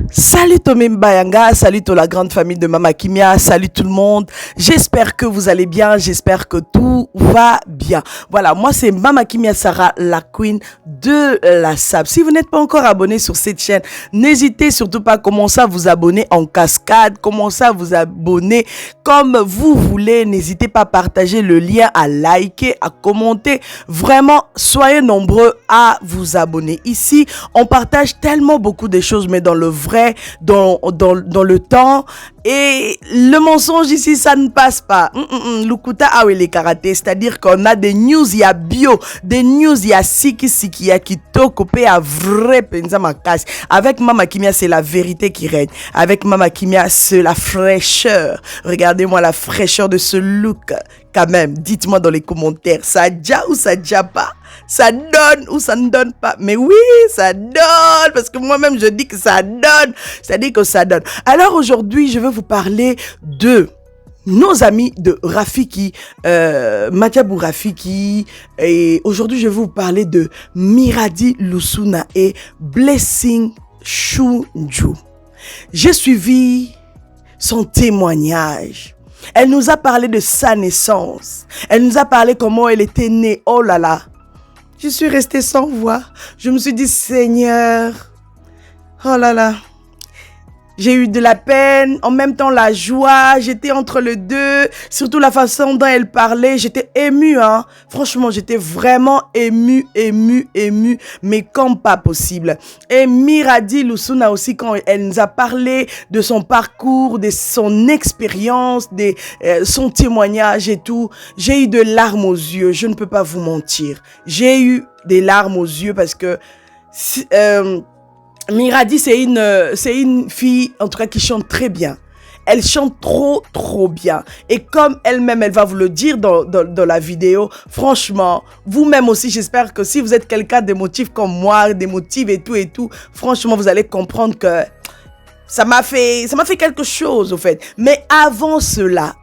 Salut Tomé Mbayanga, salut toute la grande famille de Mama Kimia, salut tout le monde. J'espère que vous allez bien, j'espère que tout va bien. Voilà, moi c'est Mama Kimia Sarah, la queen de la SAP. Si vous n'êtes pas encore abonné sur cette chaîne, n'hésitez surtout pas à commencer à vous abonner en cascade, commencez à vous abonner comme vous voulez. N'hésitez pas à partager le lien, à liker, à commenter. Vraiment, soyez nombreux à vous abonner. Ici, on partage tellement beaucoup de choses, mais dans le vrai, dans le temps, et le mensonge ici ça ne passe pas. Lukuta awe les karaté, c'est-à-dire qu'on a des news, il y a bio, des news, il y a siki, il y a kitoko, il y a vrai penza makasi. Avec Mama Kimia, c'est la vérité qui règne. Avec Mama Kimia, c'est la fraîcheur. Regardez-moi la fraîcheur de ce look. Quand même, dites-moi dans les commentaires, ça déjà ou ça déjà pas? Ça donne ou ça ne donne pas? Mais oui, ça donne, parce que moi-même je dis que ça donne, c'est-à-dire que ça donne. Alors aujourd'hui, je vais vous parler de nos amis de Rafiki, Madjabou Rafiki, et aujourd'hui je vais vous parler de Miradi Lusuna et Blessing Chunju. J'ai suivi son témoignage. Elle nous a parlé de sa naissance. Elle nous a parlé comment elle était née. Oh là là. Je suis restée sans voix. Je me suis dit, Seigneur, oh là là. J'ai eu de la peine, en même temps la joie, j'étais entre les deux, surtout la façon dont elle parlait, j'étais émue, hein. Franchement, j'étais vraiment émue, mais comme pas possible. Et Miradi Lusuna aussi, quand elle nous a parlé de son parcours, de son expérience, de son témoignage et tout, j'ai eu de larmes aux yeux, je ne peux pas vous mentir. J'ai eu des larmes aux yeux parce que... Miradi, c'est une fille, en tout cas, qui chante très bien. Elle chante trop bien. Et comme elle-même, elle va vous le dire dans la vidéo, franchement, vous-même aussi, j'espère que si vous êtes quelqu'un d'émotif comme moi, d'émotif et tout, franchement, vous allez comprendre que ça m'a fait quelque chose, au fait. Mais avant cela,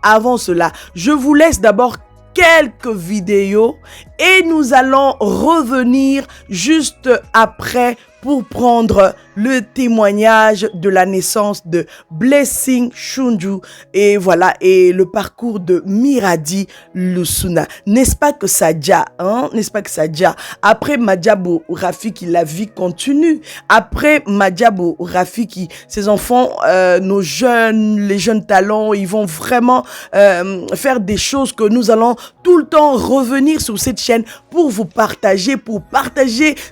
je vous laisse d'abord quelques vidéos et nous allons revenir juste après pour prendre le témoignage de la naissance de Blessing Chunju et voilà, et le parcours de Miradi Lusuna. N'est-ce pas que ça déjà, hein? N'est-ce pas que ça déjà? Après Madjabou Rafiki, la vie continue. Après Madjabou Rafiki, ces enfants, nos jeunes, les jeunes talents, ils vont vraiment faire des choses que nous allons tout le temps revenir sur cette chaîne pour vous partager,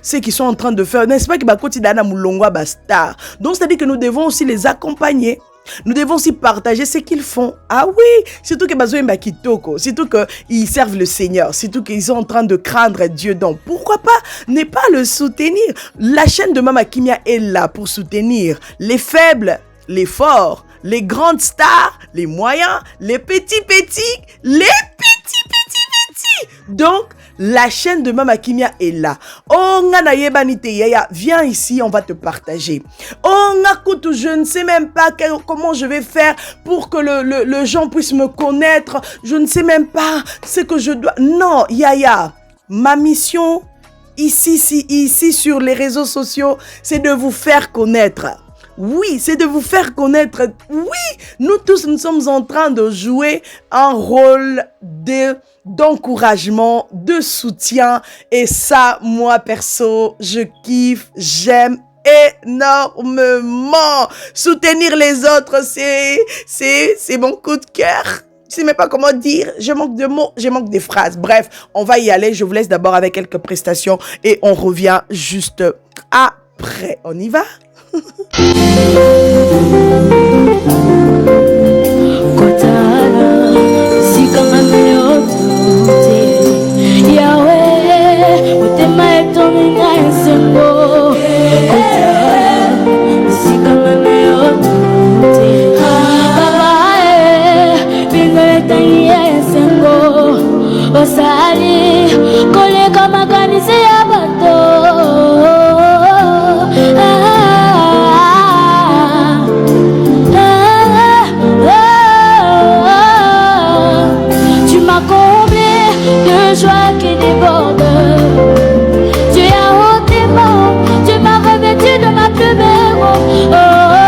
ce qu'ils sont en train de faire. N'est-ce pas que Bakoti Dana Moulongwa Basta? Donc, c'est-à-dire que nous devons aussi les accompagner. Nous devons aussi partager ce qu'ils font. Ah oui, surtout que Bazo Mbakitoko, surtout qu'ils servent le Seigneur, surtout qu'ils sont en train de craindre Dieu. Donc, pourquoi pas ne pas le soutenir? La chaîne de Mama Kimia est là pour soutenir les faibles, les forts, les grandes stars, les moyens, les petits, les petits. Donc, la chaîne de Mama Kimia est là. Oh, yaya, viens ici, on va te partager. Oh, Nakutu, je ne sais même pas comment je vais faire pour que le gens puisse me connaître. Je ne sais même pas ce que je dois... Non, Yaya, ma mission ici sur les réseaux sociaux, c'est de vous faire connaître. Oui, c'est de vous faire connaître. Oui, nous tous, nous sommes en train de jouer un rôle d'encouragement, de soutien. Et ça, moi, perso, je kiffe, j'aime énormément. Soutenir les autres, c'est mon coup de cœur. Je ne sais même pas comment dire, je manque de mots, je manque des phrases. Bref, on va y aller. Je vous laisse d'abord avec quelques prestations et on revient juste après. On y va? Tu as ôté mon, tu m'as revêtu de ma plus belle. Oh,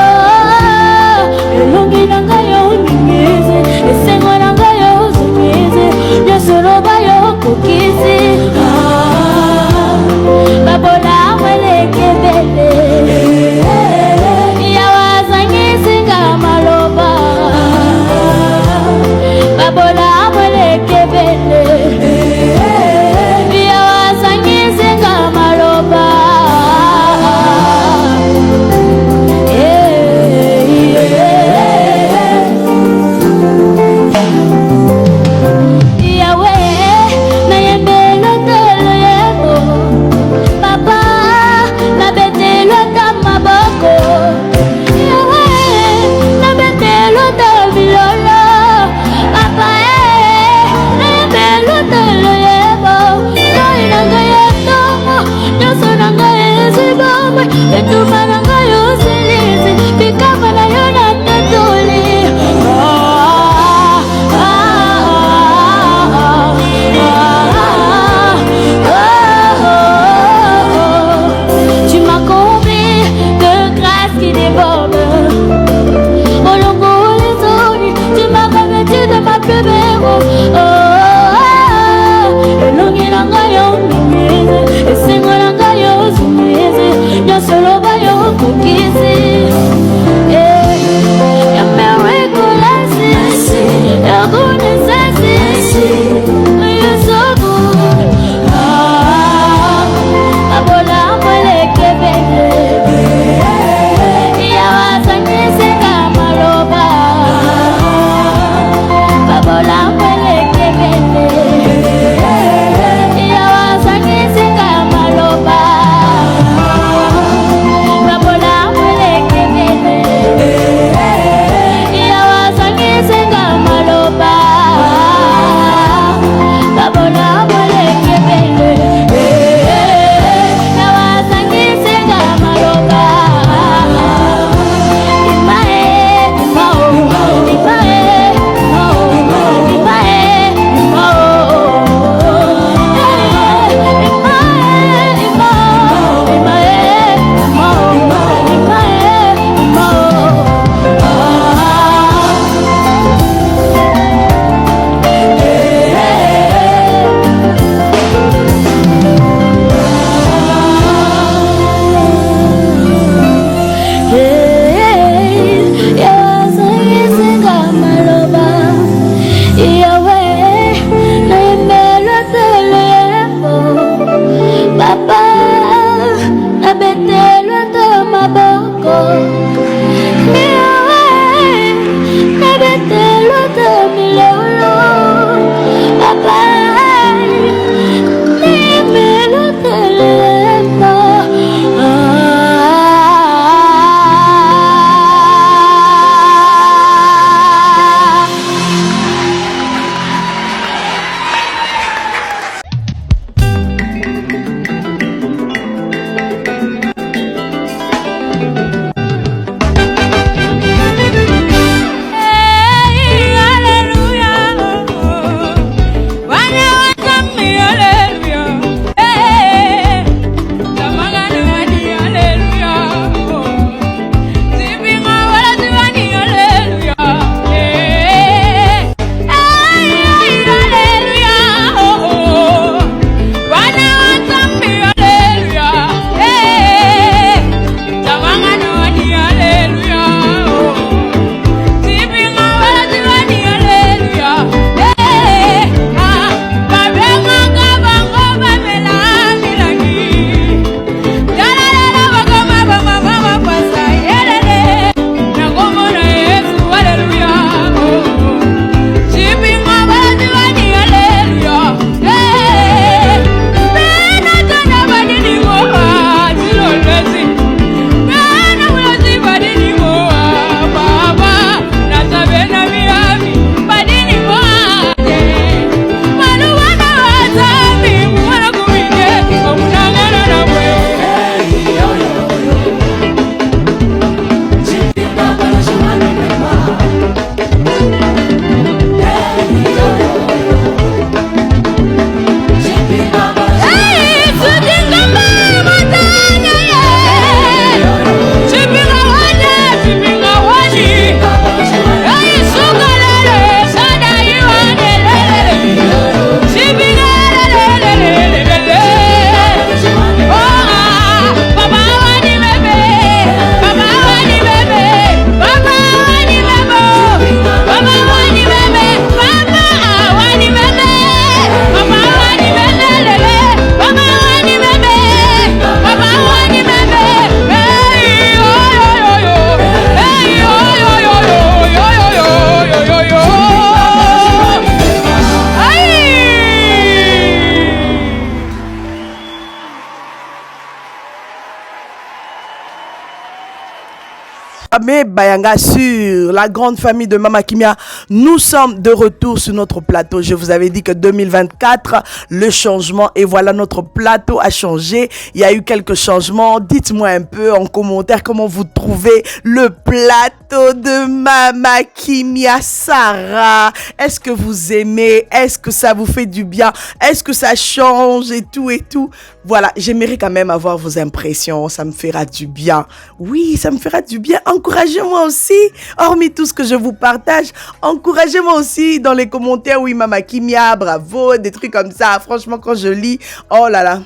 Amé Bayanga sur la grande famille de Mama Kimia. Nous sommes de retour sur notre plateau. Je vous avais dit que 2024, le changement, et voilà, notre plateau a changé. Il y a eu quelques changements. Dites-moi un peu en commentaire comment vous trouvez le plateau de Mama Kimia Sarah. Est-ce que vous aimez? Est-ce que ça vous fait du bien? Est-ce que ça change et tout et tout? Voilà, j'aimerais quand même avoir vos impressions. Ça me fera du bien. Oui, ça me fera du bien. Encouragez-moi aussi, hormis tout ce que je vous partage, encouragez-moi aussi dans les commentaires. Oui, Mama Kimia, bravo, des trucs comme ça. Franchement, quand je lis, oh là là,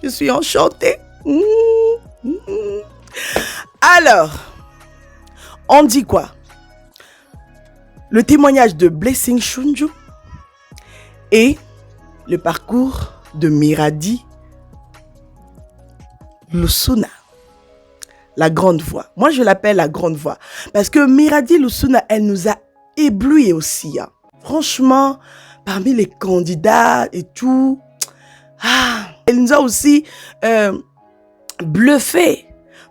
je suis enchantée. Alors, on dit quoi? Le témoignage de Blessing Chunju et le parcours de Miradi Lusuna, la grande voix. Moi, je l'appelle la grande voix parce que Miradi Lusuna, elle nous a éblouis aussi. Hein. Franchement, parmi les candidats et tout, elle nous a aussi bluffé.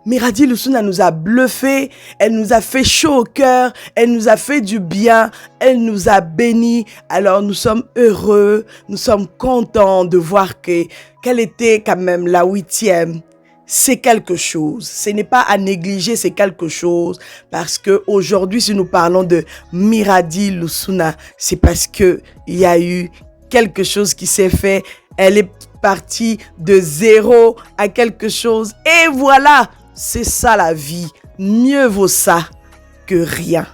Miradi Lusuna nous a bluffé, elle nous a fait chaud au cœur, elle nous a fait du bien, elle nous a bénis. Alors nous sommes heureux, nous sommes contents de voir qu'elle était quand même la 8e. C'est quelque chose, ce n'est pas à négliger, c'est quelque chose, parce que aujourd'hui, si nous parlons de Miradi Lusuna, c'est parce que il y a eu quelque chose qui s'est fait. Elle est partie de 0 à quelque chose, et voilà. C'est ça la vie. Mieux vaut ça que rien.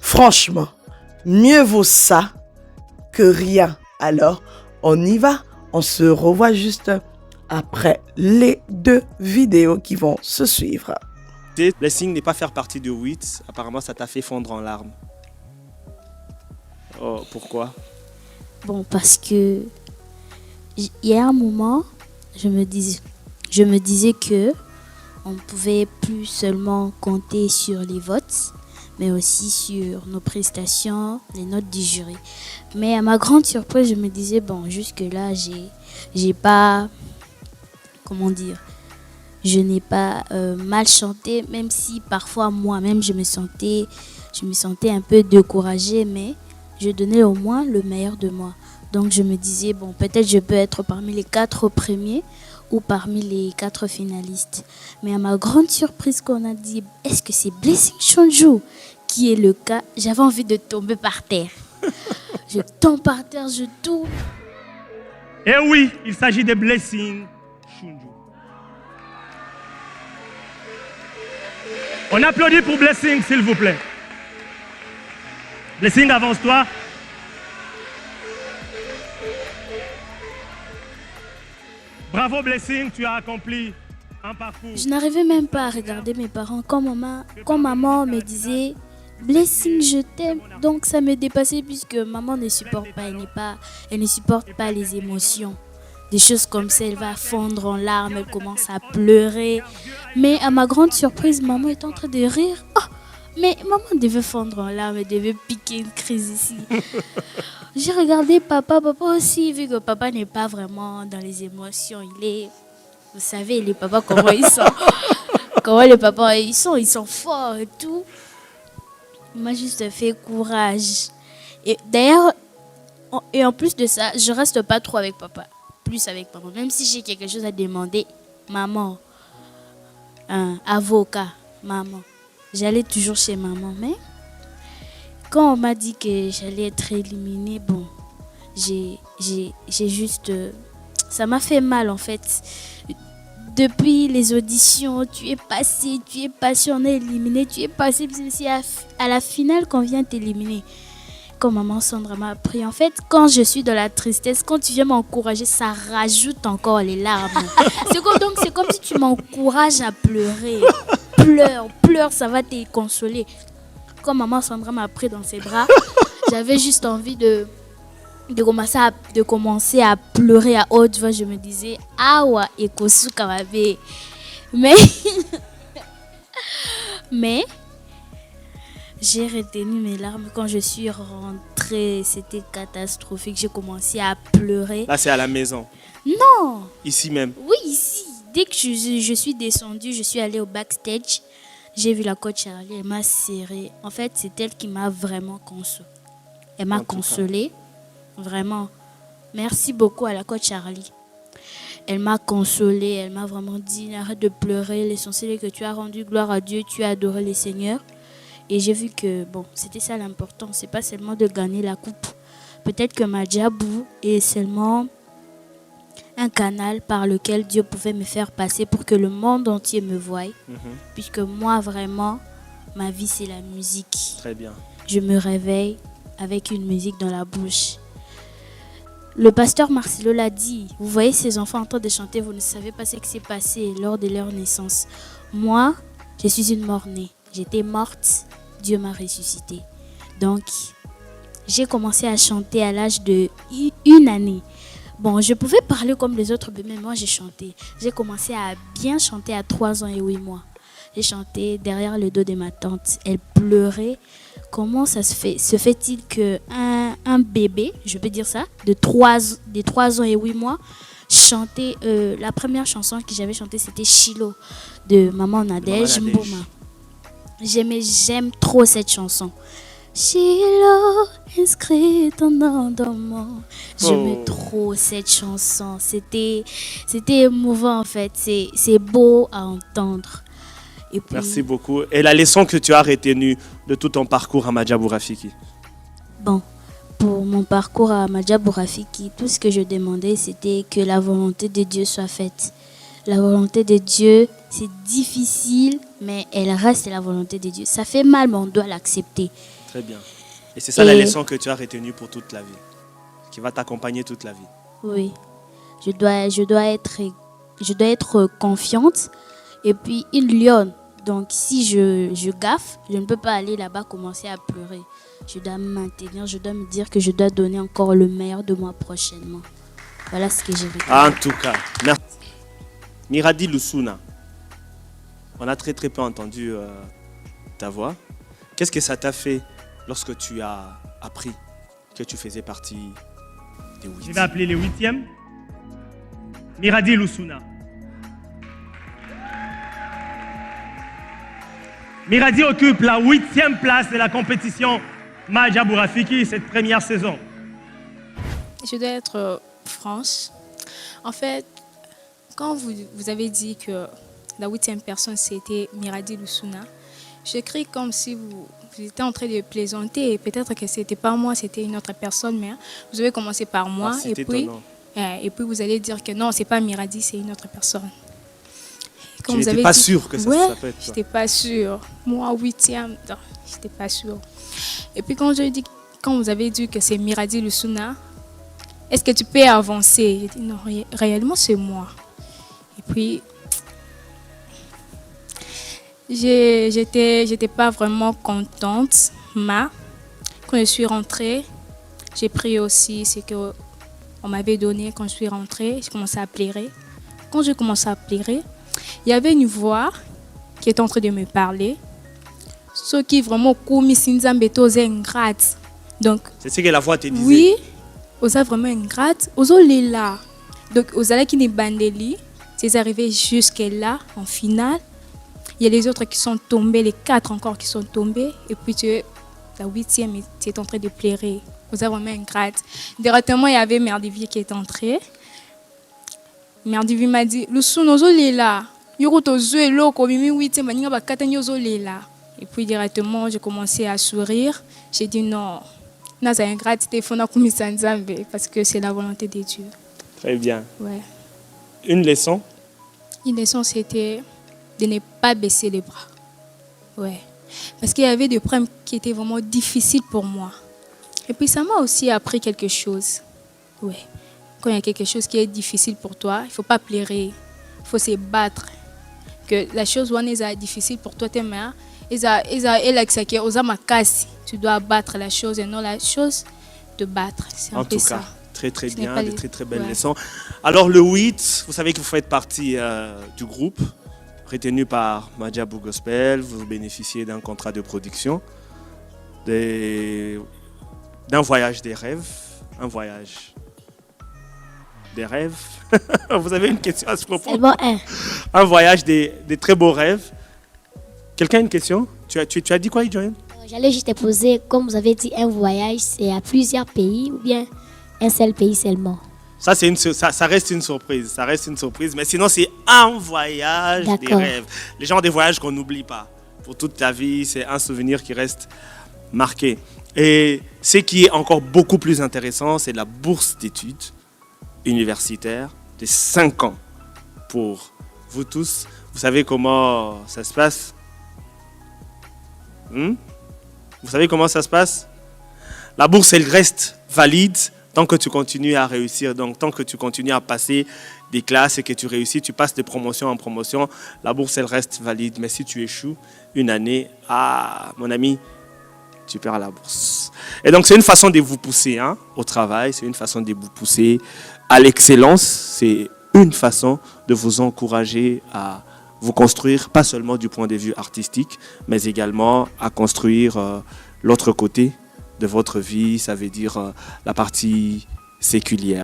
Franchement, mieux vaut ça que rien. Alors, on y va. On se revoit juste après les 2 vidéos qui vont se suivre. Blessing n'est pas faire partie de 8. Apparemment, ça t'a fait fondre en larmes. Oh, pourquoi? Bon, parce que il y a un moment, je me disais que on ne pouvait plus seulement compter sur les votes, mais aussi sur nos prestations, les notes du jury. Mais à ma grande surprise, je me disais, bon, jusque-là, j'ai pas, comment dire, je n'ai pas mal chanté, même si parfois moi-même je me sentais un peu découragée, mais je donnais au moins le meilleur de moi. Donc je me disais, bon, peut-être je peux être parmi les 4 premiers, ou parmi les 4 finalistes. Mais à ma grande surprise, qu'on a dit, est-ce que c'est Blessing Chunju qui est le cas? J'avais envie de tomber par terre. Je tombe par terre, je tombe. Et oui, il s'agit de Blessing Chunju. On applaudit pour Blessing, s'il vous plaît. Blessing, avance-toi. Bravo Blessing, tu as accompli un parcours. Je n'arrivais même pas à regarder mes parents quand maman me disait Blessing, je t'aime. Donc ça me dépassait puisque maman ne supporte pas, elle ne supporte pas les émotions. Des choses comme ça, elle va fondre en larmes, elle commence à pleurer. Mais à ma grande surprise, maman est en train de rire. Oh, mais maman devait fondre en larmes, elle devait piquer une crise ici. J'ai regardé papa aussi, vu que papa n'est pas vraiment dans les émotions. Vous savez, les papas, comment ils sont. Comment les papas, ils sont forts et tout. Il m'a juste fait courage. Et d'ailleurs, en plus de ça, je reste pas trop avec papa. Plus avec maman. Même si j'ai quelque chose à demander, maman, un avocat, maman. J'allais toujours chez maman, mais quand on m'a dit que j'allais être éliminée, bon, j'ai juste... ça m'a fait mal en fait. Depuis les auditions, tu es passé, on est éliminé, tu es passé, c'est à la finale qu'on vient t'éliminer. Quand maman Sandra m'a appris, en fait, quand je suis dans la tristesse, quand tu viens m'encourager, ça rajoute encore les larmes. C'est comme si tu m'encourages à pleurer. Pleure, ça va te consoler. Quand maman Sandra m'a pris dans ses bras, j'avais juste envie de commencer à pleurer à haute voix. Je me disais, awa ekosu kamabe. Mais j'ai retenu mes larmes quand je suis rentrée. C'était catastrophique. J'ai commencé à pleurer. Là, c'est à la maison. Non. Ici même. Oui, ici. Dès que je suis descendue, je suis allée au backstage. J'ai vu la coach Charlie, elle m'a serrée. En fait, c'est elle qui m'a vraiment consolée. Elle m'a consolée. Vraiment. Merci beaucoup à la coach Charlie. Elle m'a consolée. Elle m'a vraiment dit, arrête de pleurer. L'essentiel est que tu as rendu gloire à Dieu. Tu as adoré le Seigneur. Et j'ai vu que, bon, c'était ça l'important. C'est pas seulement de gagner la coupe. Peut-être que ma Djabou est seulement un canal par lequel Dieu pouvait me faire passer pour que le monde entier me voie. Puisque moi, vraiment, ma vie, c'est la musique. Très bien. Je me réveille avec une musique dans la bouche. Le pasteur Marcelo l'a dit. Vous voyez ces enfants en train de chanter, vous ne savez pas ce qui s'est passé lors de leur naissance. Moi, je suis une mort-née. J'étais morte, Dieu m'a ressuscitée. Donc, j'ai commencé à chanter à l'âge de 1 année. Bon, je pouvais parler comme les autres, mais moi j'ai chanté. J'ai commencé à bien chanter à 3 ans et 8 mois. J'ai chanté derrière le dos de ma tante. Elle pleurait. Comment ça se fait-il qu'un bébé, je peux dire ça, de 3 ans et 8 mois, chantait, la première chanson que j'avais chantée, c'était Chilo de Maman Nadège Mbouma. J'aime trop cette chanson. Chilo, inscrit ton nom dans mon... J'aimais trop cette chanson. C'était émouvant en fait. C'est beau à entendre. Et puis, merci beaucoup. Et la leçon que tu as retenue de tout ton parcours à Madjabou Rafiki? Bon, pour mon parcours à Madjabou Rafiki, tout ce que je demandais, c'était que la volonté de Dieu soit faite. La volonté de Dieu, c'est difficile, mais elle reste la volonté de Dieu. Ça fait mal, mais on doit l'accepter. Très bien. Et c'est ça la leçon que tu as retenue pour toute la vie, qui va t'accompagner toute la vie. Oui, je dois être confiante et puis une lionne. Donc si je gaffe, je ne peux pas aller là-bas commencer à pleurer. Je dois me maintenir, je dois me dire que je dois donner encore le meilleur de moi prochainement. Voilà ce que j'ai vécu. En tout cas, merci. Miradi Lusuna, on a très très peu entendu ta voix. Qu'est-ce que ça t'a fait lorsque tu as appris que tu faisais partie des 8? Je vais appeler les 8e. Miradi Lusuna. Miradi occupe la 8e place de la compétition Madjabou Rafiki cette première saison. Je dois être franche. En fait, quand vous avez dit que la 8e personne c'était Miradi Lusuna, j'ai cru comme si vous étiez en train de plaisanter et peut-être que c'était pas moi, c'était une autre personne, mais vous avez commencé par moi et puis vous allez dire que non, c'est pas Miradi, c'est une autre personne. Tu n'étais pas sûr que ça s'appelle ça? J'étais pas sûre. Moi, 8e, non, j'étais pas sûre. Et puis quand vous avez dit que c'est Miradi Lusuna, est-ce que tu peux avancer? J'ai dit non, réellement c'est moi. Et puis j'étais pas vraiment contente, mais quand je suis rentrée, j'ai pris aussi ce qu'on m'avait donné. Quand je suis rentrée, j'ai commencé à pleurer. Quand j'ai commencé à pleurer, il y avait une voix qui était en train de me parler. Ce qui vraiment commis Sinzambeto ingrate. Donc c'est ce que la voix te disait. Oui, osa vraiment ingrate. Oso là. Donc osala qui n'est bandeli, c'est arrivé jusque là en finale. Il y a les autres qui sont tombés, les 4 encore qui sont tombés. Et puis la 8e était en train de pleurer. Vous avez vraiment ingrate. Directement, il y avait Merdivier qui est entré. Merdivier m'a dit, le son ozo là. Yoko zo loko mimi 8e baninga bakata nyozo là. Et puis directement, j'ai commencé à sourire. J'ai dit non. Naza ingrate téléphone kumisa nzambe parce que c'est la volonté de Dieu. Très bien. Ouais. Une leçon? Une leçon, c'était de ne pas baisser les bras. Ouais. Parce qu'il y avait des problèmes qui étaient vraiment difficiles pour moi. Et puis ça m'a aussi appris quelque chose. Ouais. Quand il y a quelque chose qui est difficile pour toi, il ne faut pas pleurer. Il faut se battre. Que la chose est difficile pour toi, tes mains, tu dois battre la chose et non la chose de battre. C'est un peu ça. En tout cas, très très bien, des très très belles leçons. Alors le 8, vous savez que vous faites partie du groupe retenu par Madjabou Gospel. Vous bénéficiez d'un contrat de production, d'un voyage des rêves, un voyage des rêves. Vous avez une question à ce propos? C'est bon, Un voyage des très beaux rêves. Quelqu'un a une question? Tu as dit quoi, Joanne? J'allais juste te poser, comme vous avez dit, un voyage, c'est à plusieurs pays ou bien un seul pays seulement? Ça reste une surprise. Ça reste une surprise. Mais sinon, c'est un voyage des rêves. Les gens ont des voyages qu'on n'oublie pas. Pour toute ta vie, c'est un souvenir qui reste marqué. Et ce qui est encore beaucoup plus intéressant, c'est la bourse d'études universitaire de 5 ans pour vous tous. Vous savez comment ça se passe? Vous savez comment ça se passe? La bourse, elle reste valide Tant que tu continues à réussir, donc tant que tu continues à passer des classes et que tu réussis, tu passes de promotion en promotion, la bourse, elle reste valide. Mais si tu échoues une année, mon ami, tu perds la bourse. Et donc, c'est une façon de vous pousser au travail, c'est une façon de vous pousser à l'excellence, c'est une façon de vous encourager à vous construire, pas seulement du point de vue artistique, mais également à construire l'autre côté de votre vie, ça veut dire la partie séculière.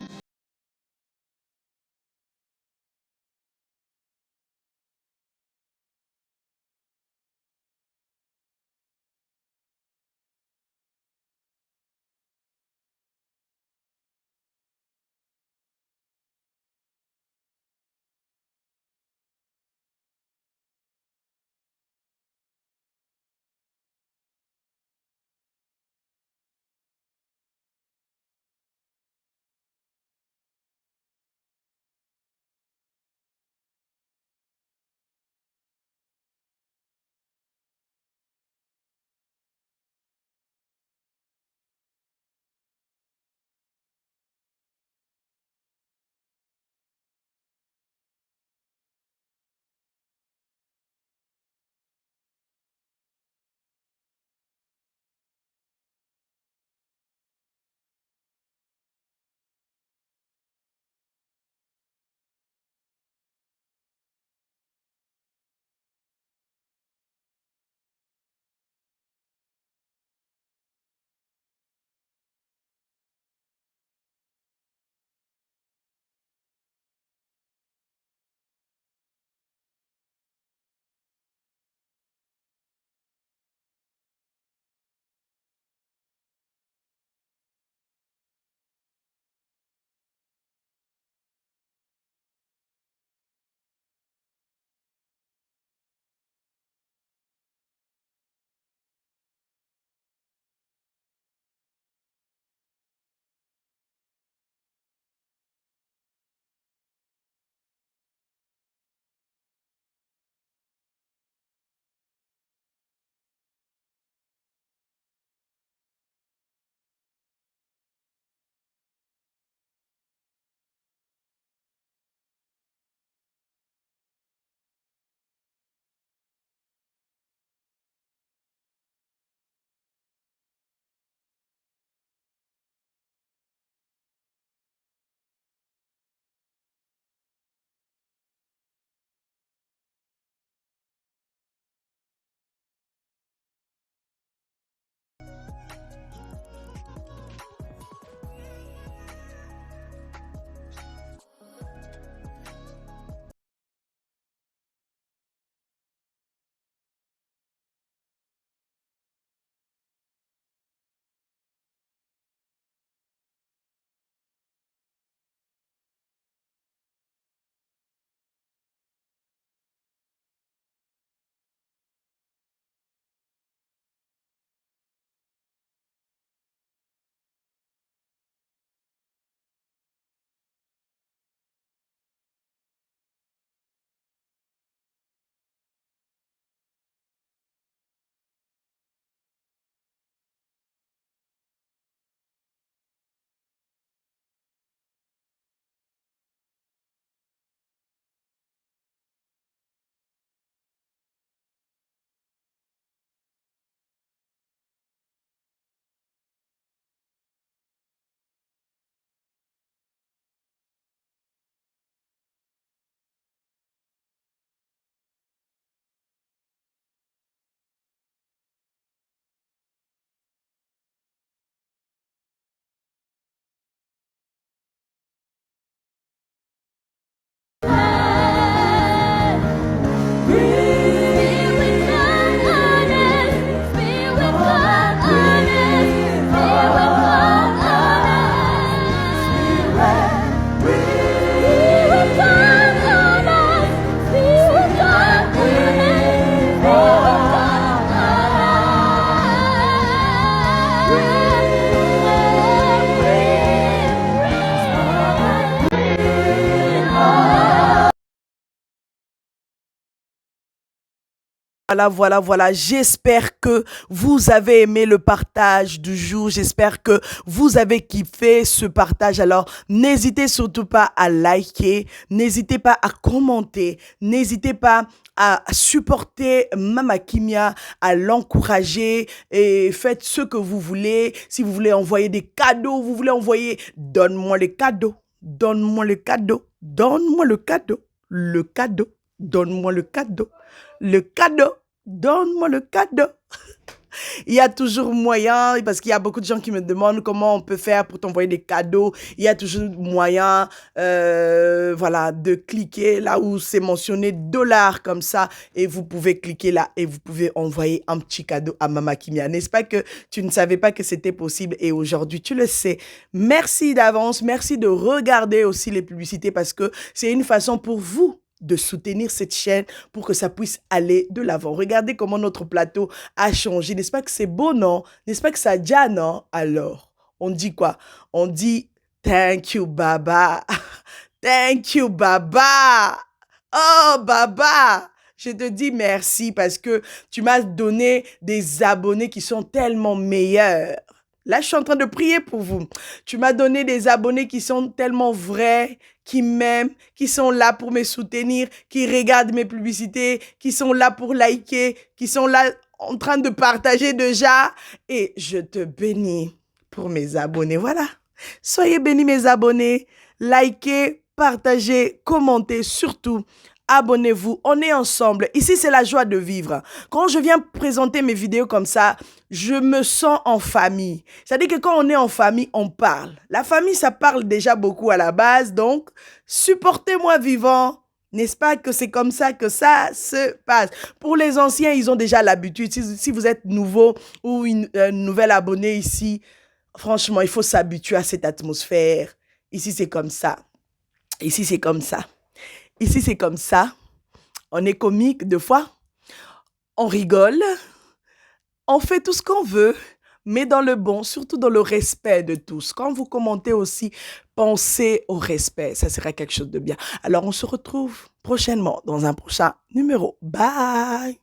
Voilà. J'espère que vous avez aimé le partage du jour. J'espère que vous avez kiffé ce partage. Alors, n'hésitez surtout pas à liker. N'hésitez pas à commenter. N'hésitez pas à supporter Mama Kimia, à l'encourager et faites ce que vous voulez. Si vous voulez envoyer des cadeaux, vous voulez envoyer, donne-moi les cadeaux, donne-moi le cadeau, donne-moi le cadeau, le cadeau, donne-moi le cadeau, donne-moi le cadeau. Il y a toujours moyen, parce qu'il y a beaucoup de gens qui me demandent comment on peut faire pour t'envoyer des cadeaux. Il y a toujours moyen, de cliquer là où c'est mentionné $ comme ça. Et vous pouvez cliquer là et vous pouvez envoyer un petit cadeau à Mama Kimia. N'est-ce pas que tu ne savais pas que c'était possible et aujourd'hui tu le sais. Merci d'avance. Merci de regarder aussi les publicités parce que c'est une façon pour vous de soutenir cette chaîne pour que ça puisse aller de l'avant. Regardez comment notre plateau a changé. N'est-ce pas que c'est beau, non? N'est-ce pas que ça dit, non? Alors, on dit quoi? On dit « Thank you, Baba. Thank you, Baba. Oh, Baba. » Je te dis merci parce que tu m'as donné des abonnés qui sont tellement meilleurs. Là, je suis en train de prier pour vous. Tu m'as donné des abonnés qui sont tellement vrais, qui m'aiment, qui sont là pour me soutenir, qui regardent mes publicités, qui sont là pour liker, qui sont là en train de partager déjà. Et je te bénis pour mes abonnés. Voilà. Soyez bénis mes abonnés. Likez, partagez, commentez, surtout. Abonnez-vous, on est ensemble. Ici, c'est la joie de vivre. Quand je viens présenter mes vidéos comme ça, je me sens en famille. C'est-à-dire que quand on est en famille, on parle. La famille, ça parle déjà beaucoup à la base. Donc, supportez-moi vivant. N'est-ce pas que c'est comme ça que ça se passe? Pour les anciens, ils ont déjà l'habitude. Si vous êtes nouveau ou une nouvelle abonnée ici, franchement, il faut s'habituer à cette atmosphère. Ici, c'est comme ça. Ici, c'est comme ça. Ici, c'est comme ça. On est comique deux fois. On rigole. On fait tout ce qu'on veut, mais dans le bon, surtout dans le respect de tous. Quand vous commentez aussi, pensez au respect. Ça sera quelque chose de bien. Alors, on se retrouve prochainement dans un prochain numéro. Bye!